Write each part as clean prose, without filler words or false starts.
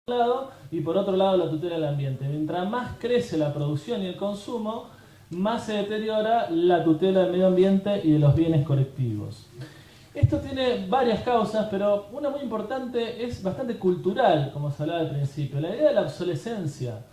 lado, y por otro lado la tutela del ambiente. Mientras más crece la producción y el consumo, más se deteriora la tutela del medio ambiente y de los bienes colectivos. Esto tiene varias causas, pero una muy importante es bastante cultural, como se hablaba al principio. La idea de la obsolescencia.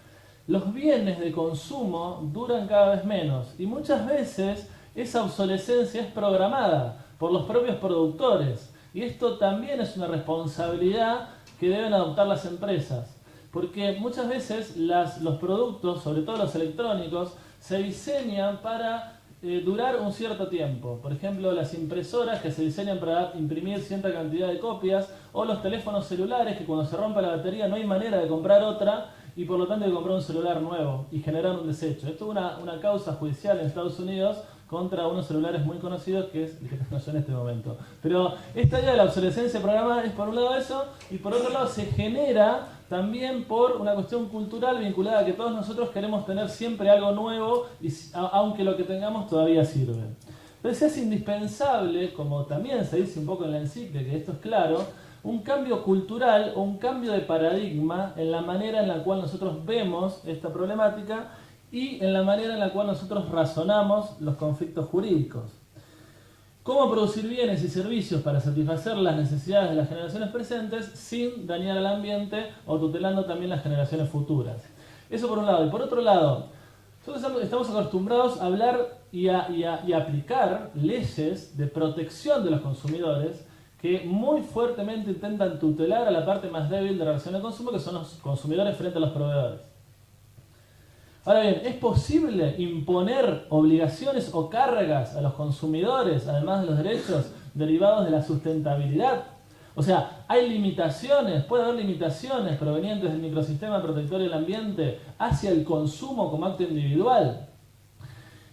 Los bienes de consumo duran cada vez menos y muchas veces esa obsolescencia es programada por los propios productores. Y esto también es una responsabilidad que deben adoptar las empresas. Porque muchas veces los productos, sobre todo los electrónicos, se diseñan para durar un cierto tiempo. Por ejemplo, las impresoras que se diseñan para imprimir cierta cantidad de copias, o los teléfonos celulares que cuando se rompe la batería no hay manera de comprar otra y por lo tanto hay que comprar un celular nuevo y generar un desecho. Esto es una causa judicial en Estados Unidos contra unos celulares muy conocidos que es el que conoce en este momento. Pero esta idea de la obsolescencia programada es por un lado eso, y por otro lado se genera también por una cuestión cultural vinculada a que todos nosotros queremos tener siempre algo nuevo, aunque lo que tengamos todavía sirve. Entonces es indispensable, como también se dice un poco en la encíclica, que esto es claro, un cambio cultural o un cambio de paradigma en la manera en la cual nosotros vemos esta problemática y en la manera en la cual nosotros razonamos los conflictos jurídicos. Cómo producir bienes y servicios para satisfacer las necesidades de las generaciones presentes sin dañar al ambiente o tutelando también las generaciones futuras. Eso por un lado. Y por otro lado, nosotros estamos acostumbrados a hablar y a aplicar leyes de protección de los consumidores que muy fuertemente intentan tutelar a la parte más débil de la relación de consumo, que son los consumidores frente a los proveedores. Ahora bien, ¿es posible imponer obligaciones o cargas a los consumidores, además de los derechos derivados de la sustentabilidad? O sea, ¿hay limitaciones? ¿Puede haber limitaciones provenientes del microsistema protector del ambiente hacia el consumo como acto individual?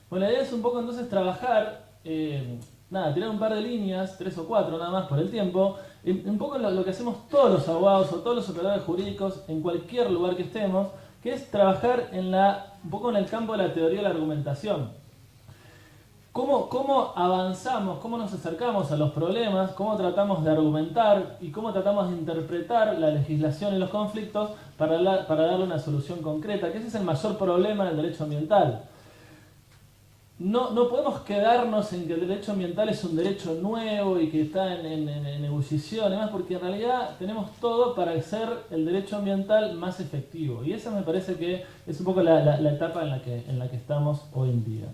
Bueno, la idea es un poco entonces trabajar, tirar un par de líneas, 3 o 4 nada más por el tiempo, un poco lo que hacemos todos los abogados o todos los operadores jurídicos en cualquier lugar que estemos, que es trabajar un poco en el campo de la teoría de la argumentación. ¿Cómo avanzamos, cómo nos acercamos a los problemas, cómo tratamos de argumentar y cómo tratamos de interpretar la legislación y los conflictos para darle una solución concreta? Que ese es el mayor problema del derecho ambiental. No podemos quedarnos en que el derecho ambiental es un derecho nuevo y que está en ebullición, además, porque en realidad tenemos todo para hacer el derecho ambiental más efectivo. Y esa me parece que es un poco la etapa en la que estamos hoy en día.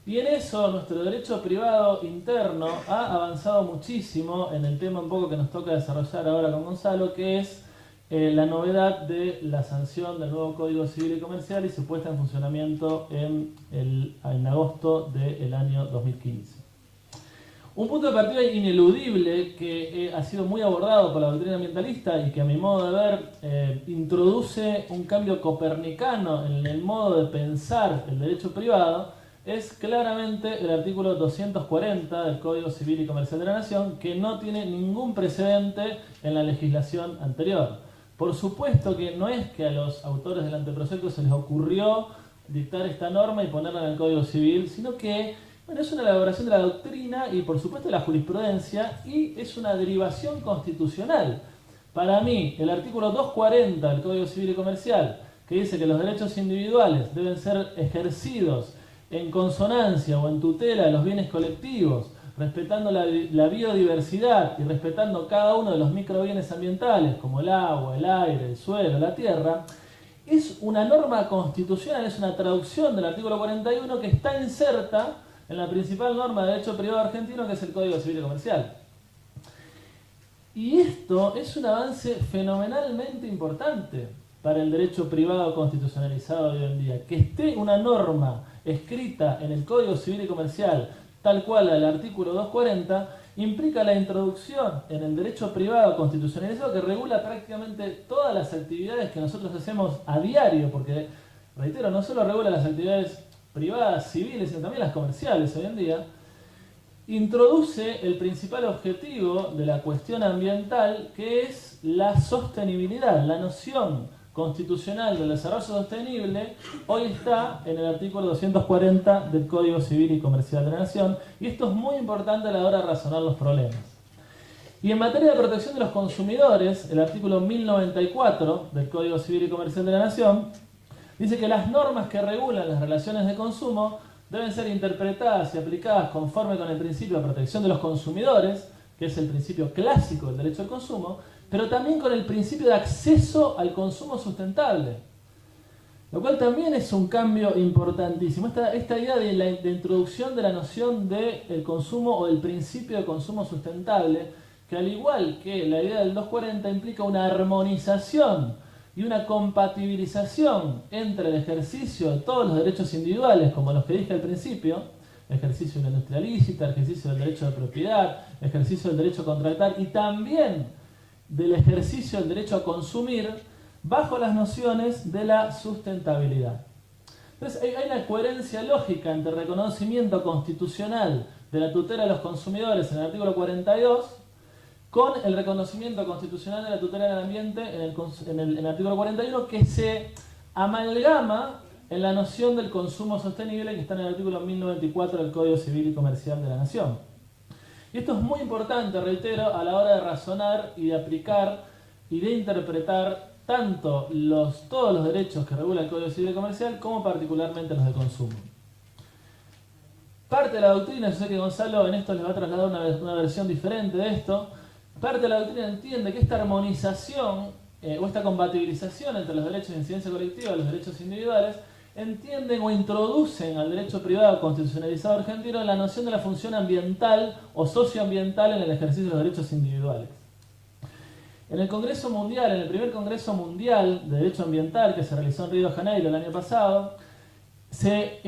Y en eso nuestro derecho privado interno ha avanzado muchísimo en el tema un poco que nos toca desarrollar ahora con Gonzalo, que es la novedad de la sanción del nuevo Código Civil y Comercial y su puesta en funcionamiento en agosto del año 2015. Un punto de partida ineludible que ha sido muy abordado por la doctrina ambientalista y que a mi modo de ver introduce un cambio copernicano en el modo de pensar el derecho privado es claramente el artículo 240 del Código Civil y Comercial de la Nación, que no tiene ningún precedente en la legislación anterior. Por supuesto que no es que a los autores del anteproyecto se les ocurrió dictar esta norma y ponerla en el Código Civil, sino que es una elaboración de la doctrina y por supuesto de la jurisprudencia y es una derivación constitucional. Para mí, el artículo 240 del Código Civil y Comercial, que dice que los derechos individuales deben ser ejercidos en consonancia o en tutela de los bienes colectivos, respetando la biodiversidad y respetando cada uno de los microbienes ambientales, como el agua, el aire, el suelo, la tierra, es una norma constitucional, es una traducción del artículo 41 que está inserta en la principal norma de derecho privado argentino, que es el Código Civil y Comercial. Y esto es un avance fenomenalmente importante para el derecho privado constitucionalizado de hoy en día. Que esté una norma escrita en el Código Civil y Comercial, tal cual al artículo 240, implica la introducción en el derecho privado constitucionalizado que regula prácticamente todas las actividades que nosotros hacemos a diario, porque, reitero, no solo regula las actividades privadas, civiles, sino también las comerciales hoy en día, introduce el principal objetivo de la cuestión ambiental, que es la sostenibilidad, la noción constitucional del desarrollo sostenible hoy está en el artículo 240 del Código Civil y Comercial de la Nación, y esto es muy importante a la hora de razonar los problemas. Y en materia de protección de los consumidores, el artículo 1094 del Código Civil y Comercial de la Nación dice que las normas que regulan las relaciones de consumo deben ser interpretadas y aplicadas conforme con el principio de protección de los consumidores, que es el principio clásico del derecho al consumo, pero también con el principio de acceso al consumo sustentable. Lo cual también es un cambio importantísimo. Esta idea de introducción de la noción del consumo o del principio de consumo sustentable, que al igual que la idea del 240 implica una armonización y una compatibilización entre el ejercicio de todos los derechos individuales, como los que dije al principio, el ejercicio de la industria lícita, el ejercicio del derecho de propiedad, el ejercicio del derecho a contratar y también del ejercicio del derecho a consumir, bajo las nociones de la sustentabilidad. Entonces hay una coherencia lógica entre el reconocimiento constitucional de la tutela de los consumidores en el artículo 42 con el reconocimiento constitucional de la tutela del ambiente en el artículo 41, que se amalgama en la noción del consumo sostenible que está en el artículo 1094 del Código Civil y Comercial de la Nación. Y esto es muy importante, reitero, a la hora de razonar y de aplicar y de interpretar tanto todos los derechos que regula el Código Civil y Comercial como particularmente los de consumo. Parte de la doctrina, yo sé que Gonzalo en esto les va a trasladar una versión diferente de esto, parte de la doctrina entiende que esta armonización o esta compatibilización entre los derechos de incidencia colectiva y los derechos individuales entienden o introducen al derecho privado constitucionalizado argentino la noción de la función ambiental o socioambiental en el ejercicio de los derechos individuales. En el Congreso Mundial, en el primer Congreso Mundial de Derecho Ambiental que se realizó en Río de Janeiro el año pasado, se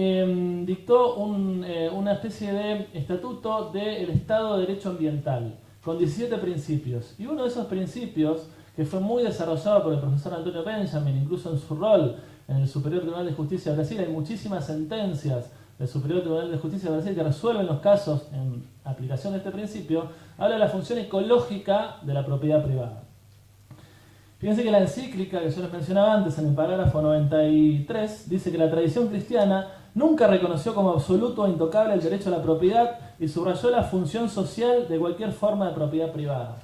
dictó una especie de estatuto del Estado de Derecho Ambiental, con 17 principios. Y uno de esos principios, que fue muy desarrollado por el profesor Antonio Benjamin, incluso en su rol en el Superior Tribunal de Justicia de Brasil, hay muchísimas sentencias del Superior Tribunal de Justicia de Brasil que resuelven los casos en aplicación de este principio, habla de la función ecológica de la propiedad privada. Fíjense que la encíclica que yo les mencionaba antes, en el parágrafo 93, dice que la tradición cristiana nunca reconoció como absoluto e intocable el derecho a la propiedad y subrayó la función social de cualquier forma de propiedad privada.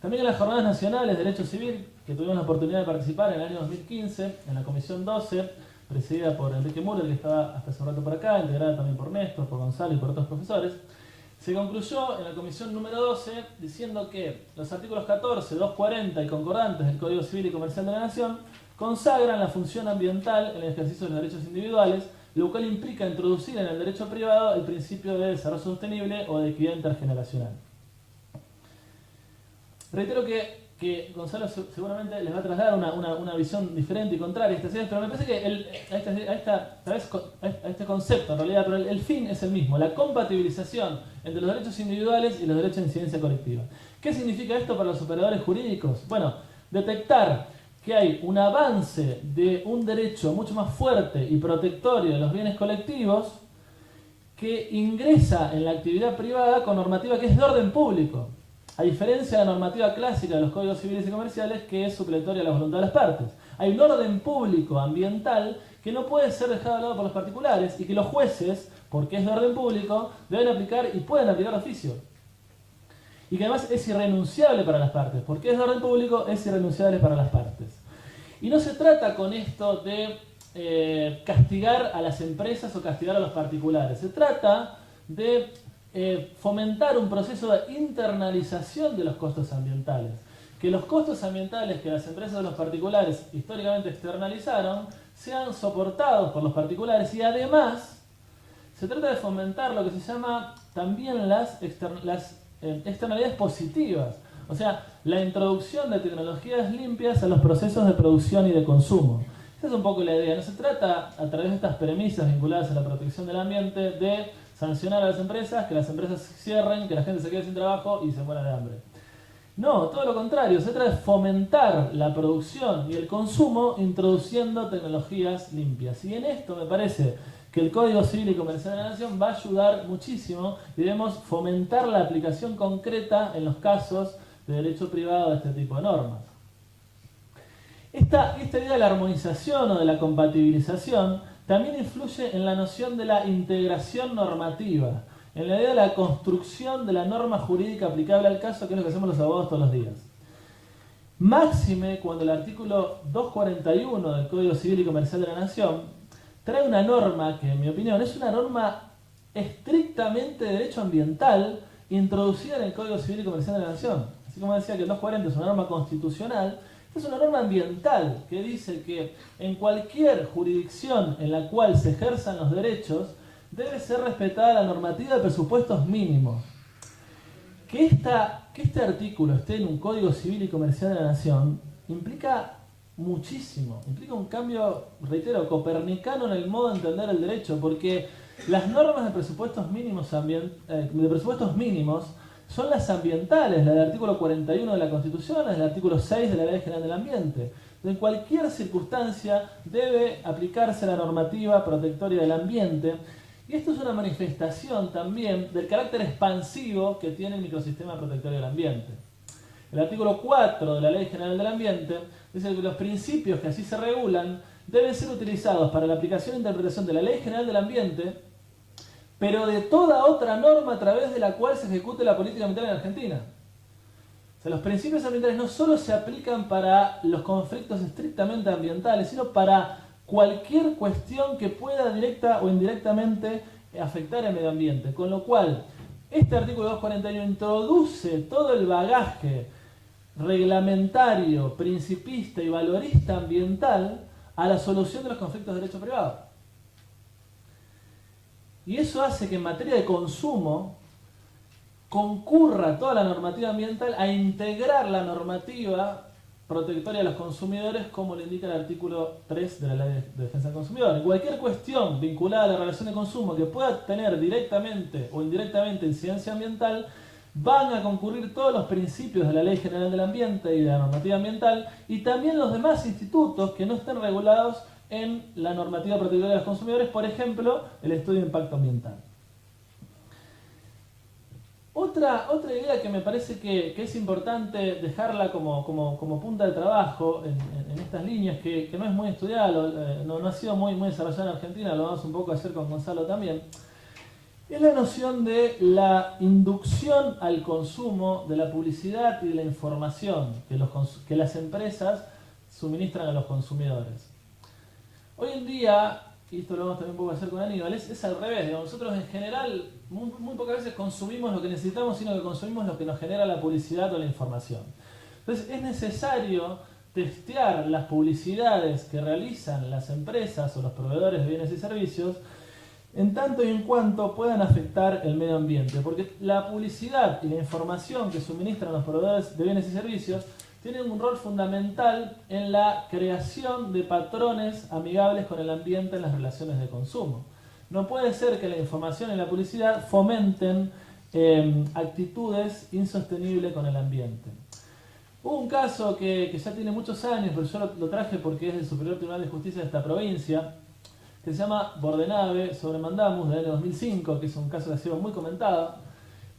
También en las Jornadas Nacionales de Derecho Civil, que tuvimos la oportunidad de participar en el año 2015, en la Comisión 12, presidida por Enrique Müller, que estaba hasta hace un rato por acá, integrada también por Néstor, por Gonzalo y por otros profesores, se concluyó en la comisión número 12 diciendo que los artículos 14, 240 y concordantes del Código Civil y Comercial de la Nación consagran la función ambiental en el ejercicio de los derechos individuales, lo cual implica introducir en el derecho privado el principio de desarrollo sostenible o de equidad intergeneracional. Reitero que Gonzalo seguramente les va a trasladar una visión diferente y contraria a estas ideas, pero me parece que a este concepto, en realidad, pero el fin es el mismo, la compatibilización entre los derechos individuales y los derechos de incidencia colectiva. ¿Qué significa esto para los operadores jurídicos? Bueno, detectar que hay un avance de un derecho mucho más fuerte y protectorio de los bienes colectivos que ingresa en la actividad privada con normativa que es de orden público. A diferencia de la normativa clásica de los códigos civiles y comerciales, que es supletoria a la voluntad de las partes. Hay un orden público ambiental que no puede ser dejado de lado por los particulares y que los jueces, porque es de orden público, deben aplicar y pueden aplicar de oficio. Y que además es irrenunciable para las partes. Porque es de orden público, es irrenunciable para las partes. Y no se trata con esto de castigar a las empresas o castigar a los particulares. Se trata de fomentar un proceso de internalización de los costos ambientales. Que los costos ambientales que las empresas o los particulares históricamente externalizaron sean soportados por los particulares y además se trata de fomentar lo que se llama también las externalidades positivas. O sea, la introducción de tecnologías limpias a los procesos de producción y de consumo. Esa es un poco la idea. No se trata, a través de estas premisas vinculadas a la protección del ambiente, de sancionar a las empresas, que las empresas cierren, que la gente se quede sin trabajo y se muera de hambre. No, todo lo contrario. Se trata de fomentar la producción y el consumo introduciendo tecnologías limpias. Y en esto me parece que el Código Civil y Comercial de la Nación va a ayudar muchísimo y debemos fomentar la aplicación concreta en los casos de derecho privado de este tipo de normas. Esta idea de la armonización o de la compatibilización también influye en la noción de la integración normativa. en la idea de la construcción de la norma jurídica aplicable al caso, que es lo que hacemos los abogados todos los días. Máxime cuando el artículo 241 del Código Civil y Comercial de la Nación trae una norma que, en mi opinión, es una norma estrictamente de derecho ambiental introducida en el Código Civil y Comercial de la Nación. Así como decía que el 240 es una norma constitucional, es una norma ambiental que dice que en cualquier jurisdicción en la cual se ejerzan los derechos debe ser respetada la normativa de presupuestos mínimos. Que este artículo esté en un Código Civil y Comercial de la Nación implica muchísimo, implica un cambio, reitero, copernicano en el modo de entender el derecho, porque las normas de presupuestos mínimos, son las ambientales, la del artículo 41 de la Constitución, la del artículo 6 de la Ley General del Ambiente. En cualquier circunstancia debe aplicarse la normativa protectoria del ambiente, y esto es una manifestación también del carácter expansivo que tiene el microsistema protectorio del ambiente. El artículo 4 de la Ley General del Ambiente dice que los principios que así se regulan deben ser utilizados para la aplicación e interpretación de la Ley General del Ambiente, pero de toda otra norma a través de la cual se ejecute la política ambiental en Argentina. O sea, los principios ambientales no solo se aplican para los conflictos estrictamente ambientales, sino para cualquier cuestión que pueda directa o indirectamente afectar el medio ambiente. Con lo cual, este artículo 241 introduce todo el bagaje reglamentario, principista y valorista ambiental a la solución de los conflictos de derecho privado. Y eso hace que en materia de consumo concurra toda la normativa ambiental a integrar la normativa protectoria de los consumidores, como le indica el artículo 3 de la Ley de Defensa del Consumidor. En cualquier cuestión vinculada a la relación de consumo que pueda tener directamente o indirectamente incidencia ambiental, van a concurrir todos los principios de la Ley General del Ambiente y de la normativa ambiental, y también los demás institutos que no estén regulados en la normativa protectoria de los consumidores, por ejemplo, el estudio de impacto ambiental. Otra idea que me parece que es importante dejarla como punta de trabajo en estas líneas, que no es muy estudiada, no ha sido muy desarrollada en Argentina, lo vamos un poco a hacer con Gonzalo también, es la noción de la inducción al consumo de la publicidad y de la información que las empresas suministran a los consumidores. Hoy en día, y esto lo vamos también un poco a hacer con Aníbal, es al revés. Digamos, nosotros en general muy pocas veces consumimos lo que necesitamos, sino que consumimos lo que nos genera la publicidad o la información. Entonces es necesario testear las publicidades que realizan las empresas o los proveedores de bienes y servicios en tanto y en cuanto puedan afectar el medio ambiente, porque la publicidad y la información que suministran los proveedores de bienes y servicios tienen un rol fundamental en la creación de patrones amigables con el ambiente en las relaciones de consumo. No puede ser que la información y la publicidad fomenten actitudes insostenibles con el ambiente. Hubo un caso que ya tiene muchos años, pero yo lo traje porque es del Superior Tribunal de Justicia de esta provincia, que se llama Bordenave sobre Mandamus del año 2005, que es un caso que ha sido muy comentado,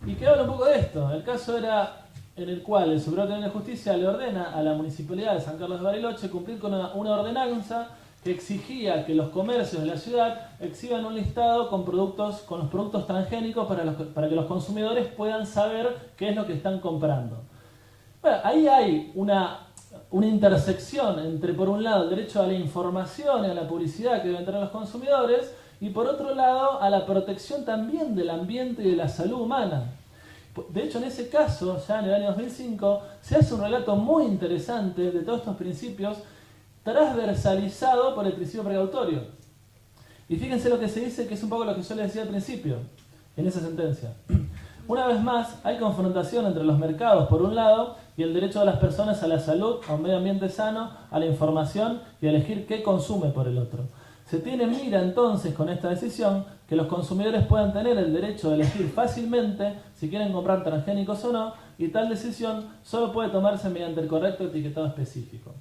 y que habla un poco de esto. El caso era en el cual el Superior Tribunal de Justicia le ordena a la Municipalidad de San Carlos de Bariloche cumplir con una ordenanza que exigía que los comercios de la ciudad exhiban un listado con los productos transgénicos para que los consumidores puedan saber qué es lo que están comprando. Bueno, ahí hay una intersección entre, por un lado, el derecho a la información y a la publicidad que deben tener los consumidores, y por otro lado, a la protección también del ambiente y de la salud humana. De hecho, en ese caso, ya en el año 2005, se hace un relato muy interesante de todos estos principios, transversalizado por el principio precautorio. Y fíjense lo que se dice, que es un poco lo que yo les decía al principio, en esa sentencia. Una vez más, hay confrontación entre los mercados, por un lado, y el derecho de las personas a la salud, a un medio ambiente sano, a la información y a elegir qué consume por el otro. Se tiene en mira entonces con esta decisión que los consumidores puedan tener el derecho de elegir fácilmente si quieren comprar transgénicos o no, y tal decisión solo puede tomarse mediante el correcto etiquetado específico.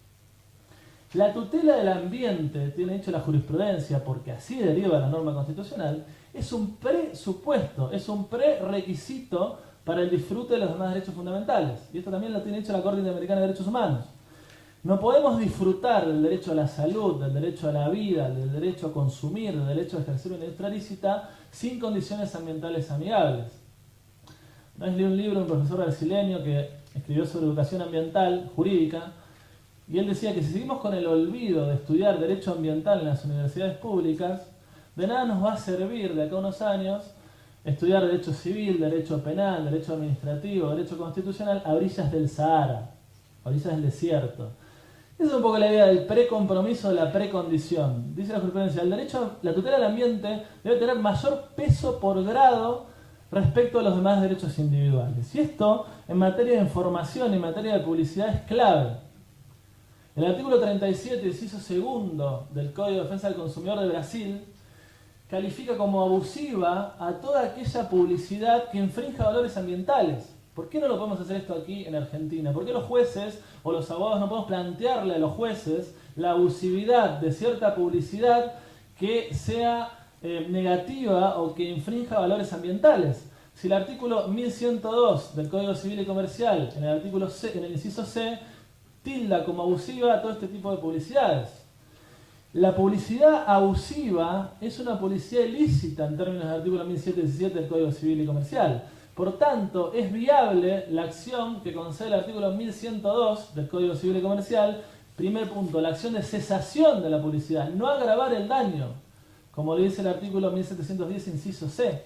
La tutela del ambiente, tiene dicho la jurisprudencia, porque así deriva la norma constitucional, es un presupuesto, es un prerequisito para el disfrute de los demás derechos fundamentales. Y esto también lo tiene dicho la Corte Interamericana de Derechos Humanos. No podemos disfrutar del derecho a la salud, del derecho a la vida, del derecho a consumir, del derecho a ejercer una industria lícita sin condiciones ambientales amigables. Una vez leí un libro de un profesor brasileño que escribió sobre educación ambiental jurídica, y él decía que si seguimos con el olvido de estudiar derecho ambiental en las universidades públicas, de nada nos va a servir de acá a unos años estudiar derecho civil, derecho penal, derecho administrativo, derecho constitucional a orillas del Sahara, a orillas del desierto. Esa es un poco la idea del precompromiso, de la precondición. Dice la jurisprudencia, el derecho, la tutela del ambiente debe tener mayor peso por grado respecto a los demás derechos individuales. Y esto, en materia de información y en materia de publicidad, es clave. El artículo 37, inciso segundo del Código de Defensa del Consumidor de Brasil, califica como abusiva a toda aquella publicidad que infrinja valores ambientales. ¿Por qué no lo podemos hacer esto aquí en Argentina? ¿Por qué los jueces o los abogados no podemos plantearle a los jueces la abusividad de cierta publicidad que sea negativa o que infrinja valores ambientales? Si el artículo 1102 del Código Civil y Comercial, en el artículo C, en el inciso C, tilda como abusiva a todo este tipo de publicidades. La publicidad abusiva es una publicidad ilícita en términos del artículo 1717 del Código Civil y Comercial. Por tanto, es viable la acción que concede el artículo 1102 del Código Civil y Comercial. Primer punto, la acción de cesación de la publicidad, no agravar el daño, como le dice el artículo 1710, inciso C,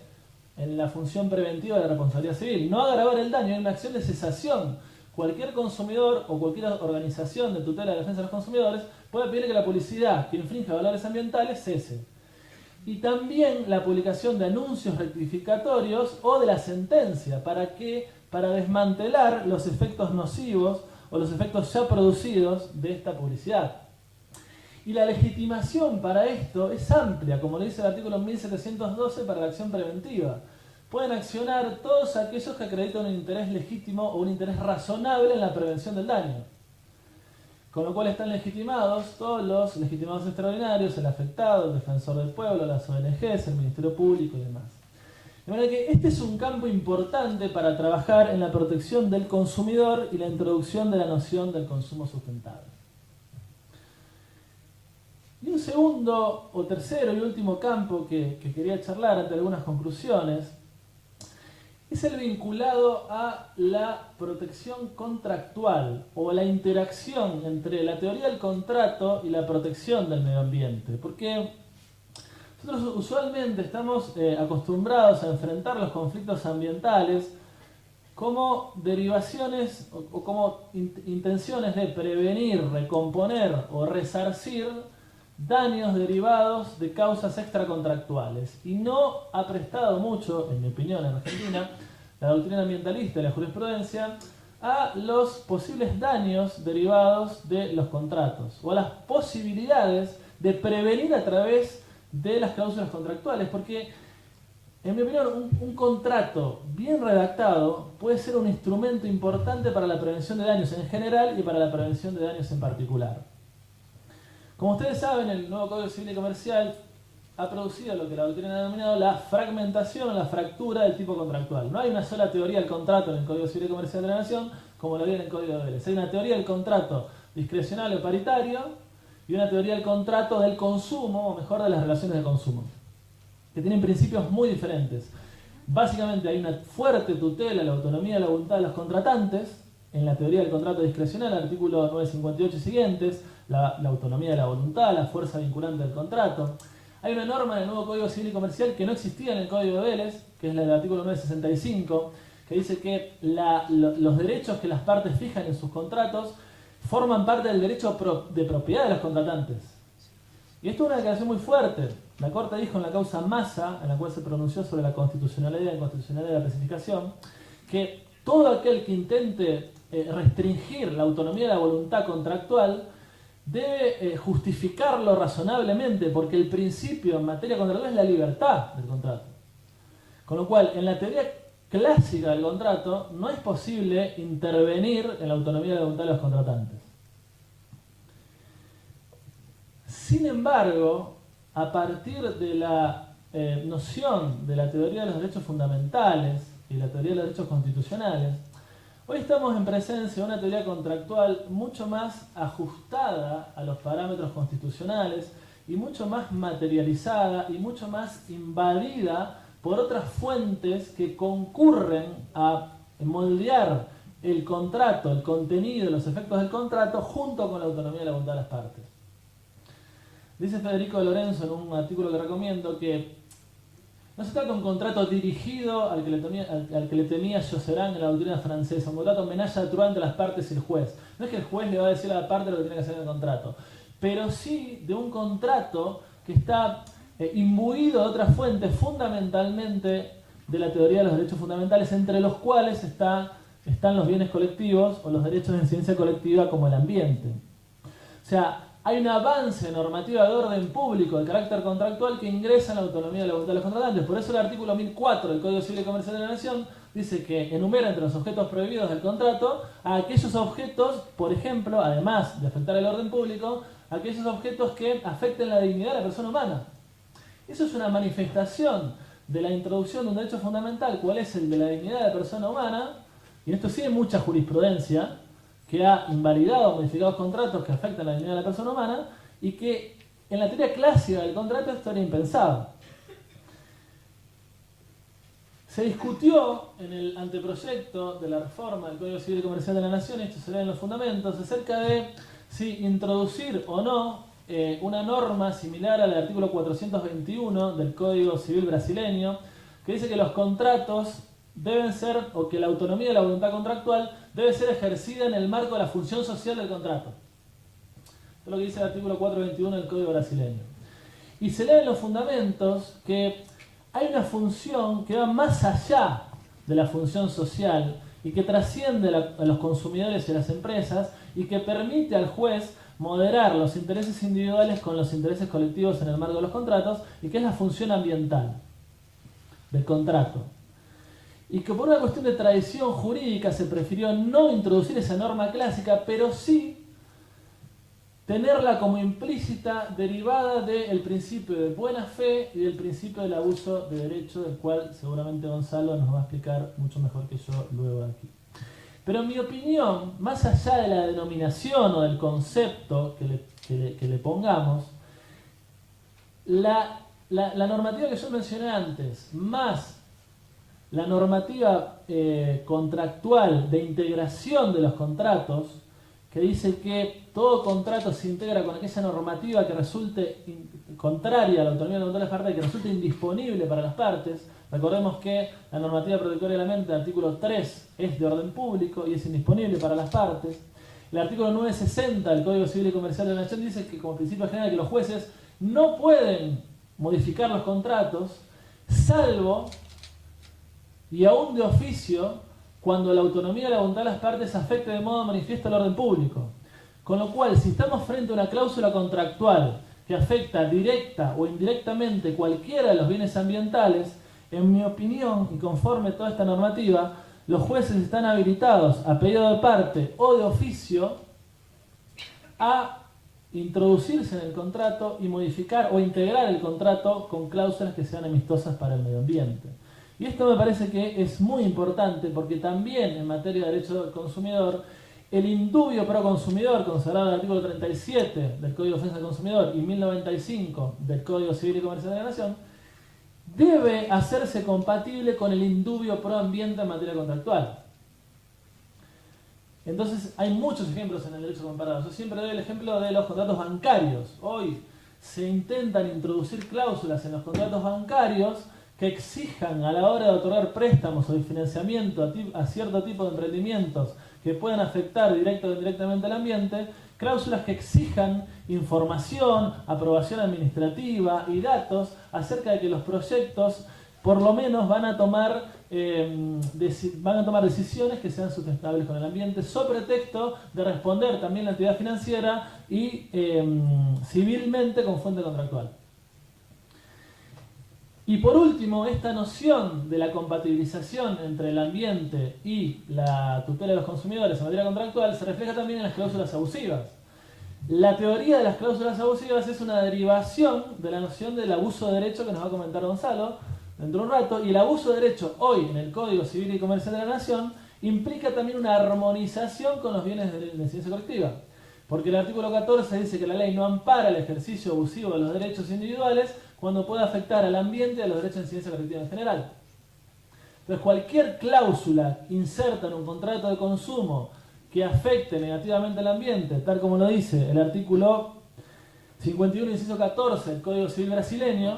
en la función preventiva de la responsabilidad civil. No agravar el daño, es una acción de cesación. Cualquier consumidor o cualquier organización de tutela de defensa de los consumidores puede pedir que la publicidad que infrinja valores ambientales cese. Y también la publicación de anuncios rectificatorios o de la sentencia. ¿Para qué? Para desmantelar los efectos nocivos o los efectos ya producidos de esta publicidad. Y la legitimación para esto es amplia, como le dice el artículo 1712 para la acción preventiva. Pueden accionar todos aquellos que acreditan un interés legítimo o un interés razonable en la prevención del daño. Con lo cual están legitimados todos los legitimados extraordinarios, el afectado, el defensor del pueblo, las ONGs, el Ministerio Público y demás. De manera que este es un campo importante para trabajar en la protección del consumidor y la introducción de la noción del consumo sustentable. Y un segundo, o tercero y último campo que quería charlar ante algunas conclusiones es el vinculado a la protección contractual o la interacción entre la teoría del contrato y la protección del medio ambiente. Porque nosotros usualmente estamos acostumbrados a enfrentar los conflictos ambientales como derivaciones o como intenciones de prevenir, recomponer o resarcir daños derivados de causas extracontractuales. Y no ha prestado mucho, en mi opinión, en Argentina, la doctrina ambientalista y la jurisprudencia a los posibles daños derivados de los contratos o a las posibilidades de prevenir a través de las cláusulas contractuales, porque en mi opinión un contrato bien redactado puede ser un instrumento importante para la prevención de daños en general y para la prevención de daños en particular. Como ustedes saben, el nuevo Código Civil y Comercial ha producido lo que la doctrina ha denominado la fragmentación o la fractura del tipo contractual. No hay una sola teoría del contrato en el Código Civil y Comercial de la Nación como lo había en el Código de Vélez. Hay una teoría del contrato discrecional o paritario y una teoría del contrato del consumo, o mejor, de las relaciones de consumo, que tienen principios muy diferentes. Básicamente hay una fuerte tutela a la autonomía y la voluntad de los contratantes en la teoría del contrato discrecional, artículo 958 y siguientes, la autonomía de la voluntad, la fuerza vinculante del contrato. Hay una norma en el nuevo Código Civil y Comercial que no existía en el Código de Vélez, que es la del artículo 965, que dice que los derechos que las partes fijan en sus contratos forman parte del derecho de propiedad de los contratantes. Y esto es una declaración muy fuerte. La Corte dijo en la causa Massa, en la cual se pronunció sobre la constitucionalidad y inconstitucionalidad de la especificación, que todo aquel que intente restringir la autonomía de la voluntad contractual debe justificarlo razonablemente, porque el principio en materia contractual es la libertad del contrato. Con lo cual, en la teoría clásica del contrato, no es posible intervenir en la autonomía de la voluntad de los contratantes. Sin embargo, a partir de la noción de la teoría de los derechos fundamentales y la teoría de los derechos constitucionales, Hoy estamos en presencia de una teoría contractual mucho más ajustada a los parámetros constitucionales y mucho más materializada y mucho más invadida por otras fuentes que concurren a moldear el contrato, el contenido, los efectos del contrato junto con la autonomía y la voluntad de las partes. Dice Federico de Lorenzo en un artículo que recomiendo que no se trata de un contrato dirigido al que le temía Josserand en la doctrina francesa, un contrato menage à trois entre las partes y el juez. No es que el juez le va a decir a la parte lo que tiene que hacer en el contrato, pero sí de un contrato que está imbuido de otras fuentes, fundamentalmente de la teoría de los derechos fundamentales, entre los cuales están los bienes colectivos o los derechos de incidencia colectiva como el ambiente. O sea, hay un avance normativa de orden público de carácter contractual que ingresa en la autonomía de la voluntad de los contratantes. Por eso el artículo 1004 del Código Civil y Comercial de la Nación dice que enumera entre los objetos prohibidos del contrato a aquellos objetos, por ejemplo, además de afectar el orden público, aquellos objetos que afecten la dignidad de la persona humana. Eso es una manifestación de la introducción de un derecho fundamental, cuál es el de la dignidad de la persona humana, y en esto sí hay mucha jurisprudencia que ha invalidado o modificado contratos que afectan la dignidad de la persona humana y que en la teoría clásica del contrato esto era impensado. Se discutió en el anteproyecto de la reforma del Código Civil y Comercial de la Nación, y esto se lee en los fundamentos, acerca de si introducir o no una norma similar al artículo 421 del Código Civil brasileño, que dice que los contratos deben ser, o que la autonomía de la voluntad contractual debe ser ejercida en el marco de la función social del contrato. Esto es lo que dice el artículo 421 del Código brasileño. Y se lee en los fundamentos que hay una función que va más allá de la función social y que trasciende a los consumidores y a las empresas y que permite al juez moderar los intereses individuales con los intereses colectivos en el marco de los contratos, y que es la función ambiental del contrato. Y que por una cuestión de tradición jurídica se prefirió no introducir esa norma clásica, pero sí tenerla como implícita, derivada del principio de buena fe y del principio del abuso de derecho, del cual seguramente Gonzalo nos va a explicar mucho mejor que yo luego de aquí. Pero en mi opinión, más allá de la denominación o del concepto que le pongamos, la normativa que yo mencioné antes, más la normativa contractual de integración de los contratos, que dice que todo contrato se integra con aquella normativa que resulte contraria a la autonomía de la voluntad de las partes, que resulte indisponible para las partes. Recordemos que la normativa protectora de la mente, el artículo 3, es de orden público y es indisponible para las partes. El artículo 960 del Código Civil y Comercial de la Nación dice que como principio general que los jueces no pueden modificar los contratos, salvo y aún de oficio, cuando la autonomía de la voluntad de las partes afecte de modo manifiesto al orden público. Con lo cual, si estamos frente a una cláusula contractual que afecta directa o indirectamente cualquiera de los bienes ambientales, en mi opinión, y conforme toda esta normativa, los jueces están habilitados, a pedido de parte o de oficio, a introducirse en el contrato y modificar o integrar el contrato con cláusulas que sean amistosas para el medio ambiente. Y esto me parece que es muy importante porque también en materia de derecho del consumidor, el indubio pro consumidor, consagrado en el artículo 37 del Código de Defensa del Consumidor y 1095 del Código Civil y Comercial de la Nación, debe hacerse compatible con el indubio pro ambiente en materia contractual. Entonces hay muchos ejemplos en el derecho comparado. Yo siempre doy el ejemplo de los contratos bancarios. Hoy se intentan introducir cláusulas en los contratos bancarios que exijan a la hora de otorgar préstamos o de financiamiento a cierto tipo de emprendimientos que puedan afectar directa o indirectamente al ambiente, cláusulas que exijan información, aprobación administrativa y datos acerca de que los proyectos por lo menos van a tomar decisiones que sean sustentables con el ambiente, sobre pretexto de responder también la entidad financiera y civilmente con fuente contractual. Y por último, esta noción de la compatibilización entre el ambiente y la tutela de los consumidores en materia contractual se refleja también en las cláusulas abusivas. La teoría de las cláusulas abusivas es una derivación de la noción del abuso de derecho que nos va a comentar Gonzalo dentro de un rato, y el abuso de derecho hoy en el Código Civil y Comercial de la Nación implica también una armonización con los bienes de ciencia colectiva. Porque el artículo 14 dice que la ley no ampara el ejercicio abusivo de los derechos individuales cuando pueda afectar al ambiente y a los derechos en ciencia colectiva en general. Entonces, cualquier cláusula inserta en un contrato de consumo que afecte negativamente al ambiente, tal como lo dice el artículo 51, inciso 14 del Código Civil brasileño,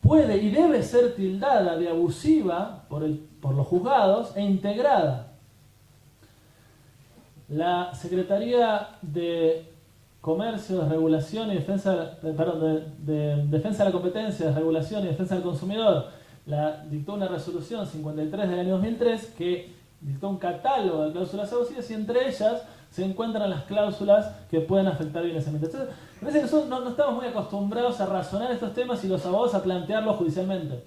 puede y debe ser tildada de abusiva por los juzgados e integrada. La Secretaría de Comercio, de Regulación y Defensa, de Defensa de la Competencia, de Regulación y Defensa del Consumidor, dictó una resolución 53 del año 2003 que dictó un catálogo de cláusulas abusivas y entre ellas se encuentran las cláusulas que pueden afectar bienes ambientales. Entonces, me parece que nosotros no estamos muy acostumbrados a razonar estos temas y los abogados a plantearlos judicialmente.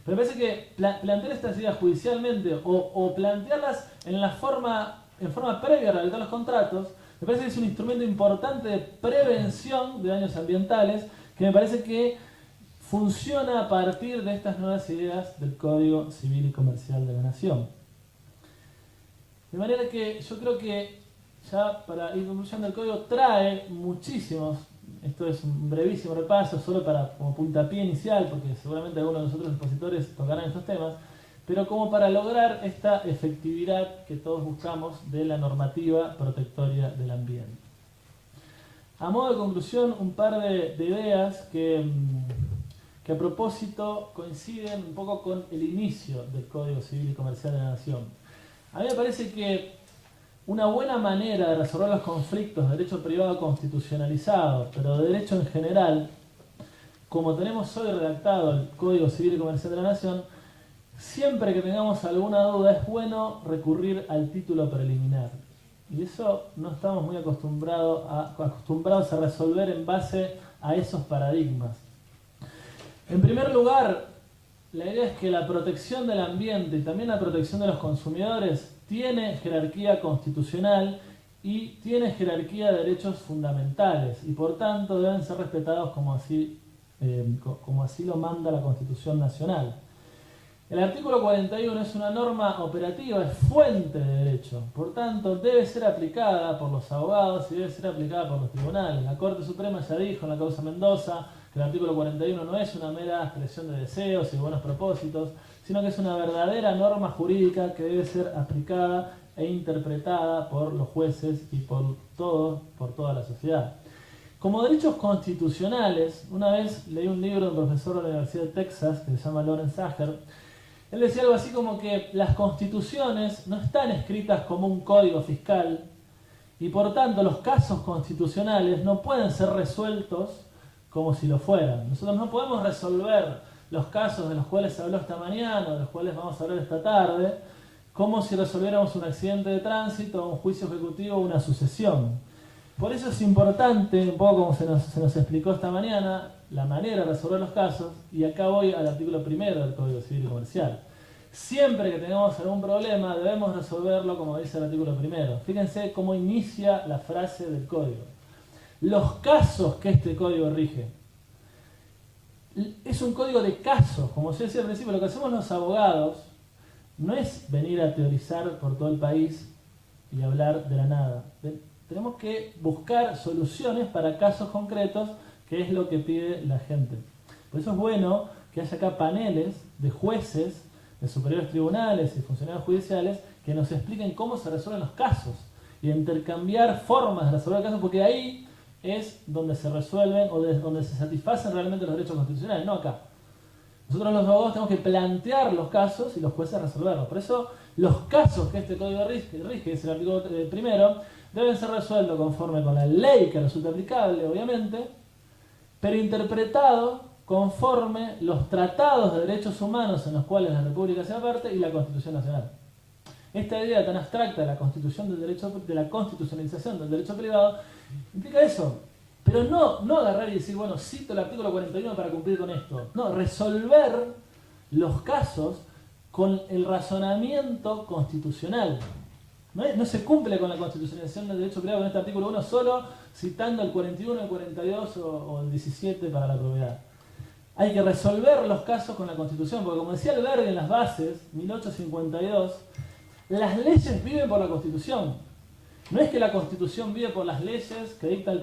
Pero me parece que plantear estas ideas judicialmente o plantearlas en forma previa a realizar los contratos, me parece que es un instrumento importante de prevención de daños ambientales que me parece que funciona a partir de estas nuevas ideas del Código Civil y Comercial de la Nación. De manera que yo creo que ya para ir concluyendo, el código trae muchísimos, esto es un brevísimo repaso solo como puntapié inicial, porque seguramente algunos de los otros expositores tocarán estos temas, pero como para lograr esta efectividad que todos buscamos de la normativa protectoria del ambiente. A modo de conclusión, un par de ideas que a propósito coinciden un poco con el inicio del Código Civil y Comercial de la Nación. A mí me parece que una buena manera de resolver los conflictos de derecho privado constitucionalizado, pero de derecho en general, como tenemos hoy redactado el Código Civil y Comercial de la Nación, siempre que tengamos alguna duda es bueno recurrir al título preliminar. Y eso no estamos muy acostumbrados a resolver en base a esos paradigmas. En primer lugar, la idea es que la protección del ambiente y también la protección de los consumidores tiene jerarquía constitucional y tiene jerarquía de derechos fundamentales y por tanto deben ser respetados como así lo manda la Constitución Nacional. El artículo 41 es una norma operativa, es fuente de derecho, por tanto debe ser aplicada por los abogados y debe ser aplicada por los tribunales. La Corte Suprema ya dijo en la causa Mendoza que el artículo 41 no es una mera expresión de deseos y buenos propósitos, sino que es una verdadera norma jurídica que debe ser aplicada e interpretada por los jueces y por toda la sociedad. Como derechos constitucionales, una vez leí un libro de un profesor de la Universidad de Texas que se llama Lawrence Sager. Él decía algo así como que las constituciones no están escritas como un código fiscal y por tanto los casos constitucionales no pueden ser resueltos como si lo fueran. Nosotros no podemos resolver los casos de los cuales se habló esta mañana o de los cuales vamos a hablar esta tarde como si resolviéramos un accidente de tránsito, un juicio ejecutivo o una sucesión. Por eso es importante, un poco como se nos explicó esta mañana, la manera de resolver los casos, y acá voy al artículo 1 del Código Civil y Comercial. Siempre que tengamos algún problema debemos resolverlo como dice el artículo 1. Fíjense cómo inicia la frase del código. Los casos que este código rige. Es un código de casos, como yo decía al principio, lo que hacemos los abogados no es venir a teorizar por todo el país y hablar de la nada. Tenemos que buscar soluciones para casos concretos, que es lo que pide la gente. Por eso es bueno que haya acá paneles de jueces, de superiores tribunales y funcionarios judiciales que nos expliquen cómo se resuelven los casos y intercambiar formas de resolver casos, porque ahí es donde se resuelven o donde se satisfacen realmente los derechos constitucionales, no acá. Nosotros los abogados tenemos que plantear los casos y los jueces resolverlos. Por eso los casos que este código rige, es el artículo 1, deben ser resueltos conforme con la ley que resulta aplicable, obviamente, pero interpretado conforme los tratados de derechos humanos en los cuales la República sea parte y la Constitución Nacional. Esta idea tan abstracta de la constitucionalización del derecho privado implica eso, pero no agarrar y decir, bueno, cito el artículo 41 para cumplir con esto. No, resolver los casos con el razonamiento constitucional. No se cumple con la constitucionalización del derecho privado en este artículo 1 solo citando el 41, el 42 o el 17 para la propiedad. Hay que resolver los casos con la Constitución, porque como decía Albergue en las bases, 1852, Las leyes viven por la Constitución. No es que la Constitución vive por las leyes que dicta el